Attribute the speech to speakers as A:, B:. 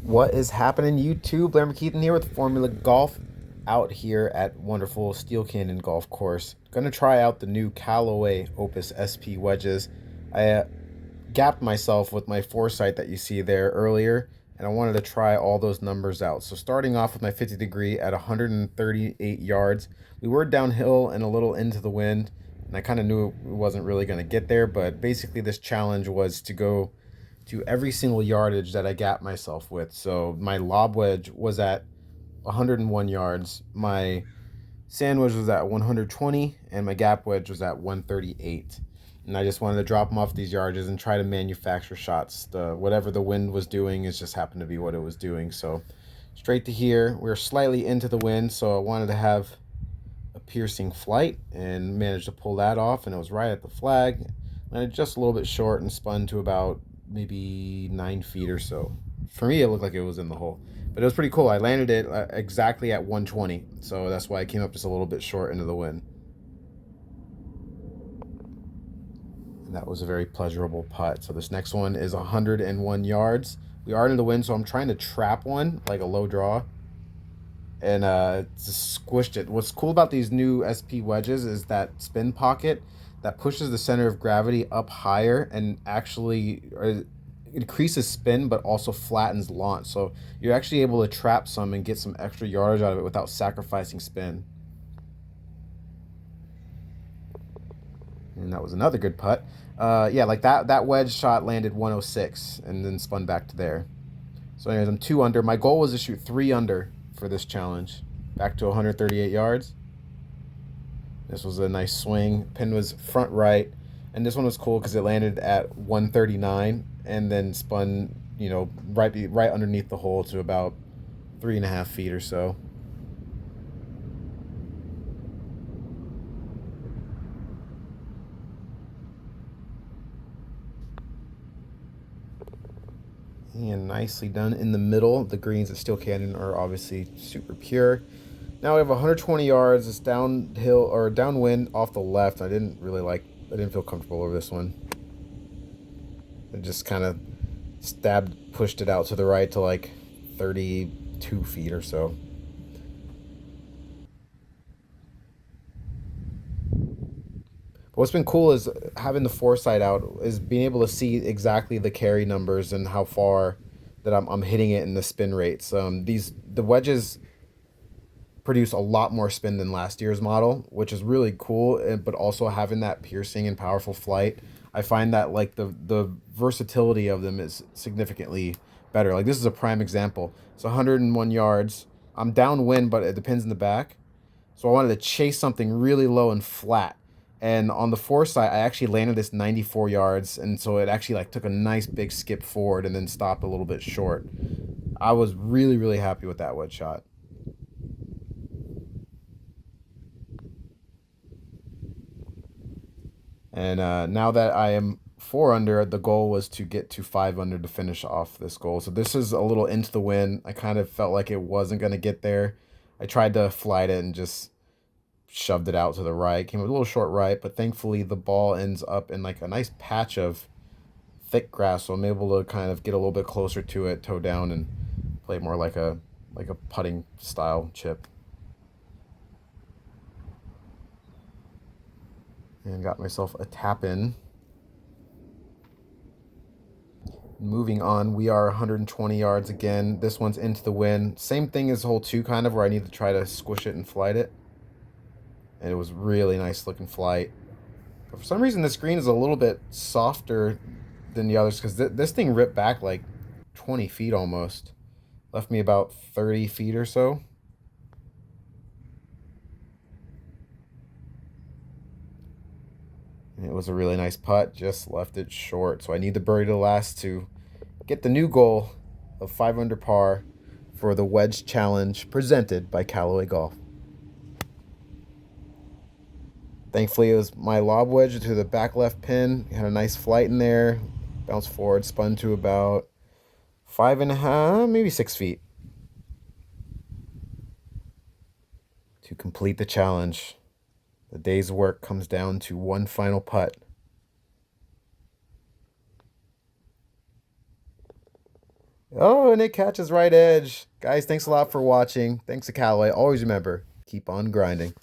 A: What is happening, YouTube? Blaire here with Formulagolf out here at wonderful Steel Canyon Golf Course. Gonna try out the new Callaway Opus SP wedges. I gapped myself with my foresight that you see there earlier, and I wanted to try all those numbers out. So starting off with my 50 degree at 138 yards, we were downhill and a little into the wind, and I kind of knew it wasn't really going to get there, but basically this challenge was to go to every single yardage that I gapped myself with. So my lob wedge was at 101 yards, my sand wedge was at 120, and my gap wedge was at 138. And I just wanted to drop them off these yardages and try to manufacture shots. Whatever the wind was doing is just happened to be what it was doing. So straight to here, we were slightly into the wind, so I wanted to have a piercing flight and managed to pull that off, and it was right at the flag. Landed just a little bit short and spun to about maybe 9 feet or so. For me, it looked like it was in the hole, but it was pretty cool. I landed it exactly at 120, so that's why I came up just a little bit short into the wind. And that was a very pleasurable putt. So this next one is 101 yards. We are in the wind, so I'm trying to trap one, like a low draw, and just squished it. What's cool about these new SP wedges is that spin pocket that pushes the center of gravity up higher and actually increases spin but also flattens launch. So you're actually able to trap some and get some extra yardage out of it without sacrificing spin. And that was another good putt. Yeah, like that wedge shot landed 106 and then spun back to there. So anyways, I'm 2 under. My goal was to shoot 3 under for this challenge. Back to 138 yards. This was a nice swing. Pin was front right. And this one was cool because it landed at 139 and then spun, right underneath the hole to about 3.5 feet or so. And nicely done in the middle. The greens at Steel Canyon are obviously super pure. Now we have 120 yards. It's downhill or downwind off the left. I didn't feel comfortable over this one. I just kind of pushed it out to the right to like 32 feet or so. But what's been cool is having the foresight out, is being able to see exactly the carry numbers and how far that I'm hitting it in the spin rates. The wedges produce a lot more spin than last year's model, which is really cool. But also having that piercing and powerful flight, I find that like the versatility of them is significantly better. Like this is a prime example. It's 101 yards. I'm downwind, but it depends in the back. So I wanted to chase something really low and flat. And on the foresight, I actually landed this 94 yards, and so it actually like took a nice big skip forward and then stopped a little bit short. I was really, really happy with that wedge shot. And now that I am 4 under, the goal was to get to 5 under to finish off this goal. So this is a little into the wind. I kind of felt like it wasn't going to get there. I tried to flight it and just shoved it out to the right. Came a little short right, but thankfully the ball ends up in like a nice patch of thick grass, so I'm able to kind of get a little bit closer to it, toe down, and play more like a putting style chip. And got myself a tap in. Moving on, we are 120 yards again. This one's into the wind. Same thing as hole 2, kind of, where I need to try to squish it and flight it. And it was really nice looking flight. But for some reason, this green is a little bit softer than the others, because this thing ripped back like 20 feet almost. Left me about 30 feet or so. And it was a really nice putt, just left it short. So I need the birdie to last to get the new goal of 5 under par for the Wedge Challenge presented by Callaway Golf. Thankfully, it was my lob wedge to the back left pin. Had a nice flight in there. Bounced forward, spun to about 5.5, maybe 6 feet to complete the challenge. The day's work comes down to one final putt. Oh, and it catches right edge. Guys, thanks a lot for watching. Thanks to Callaway. Always remember, keep on grinding.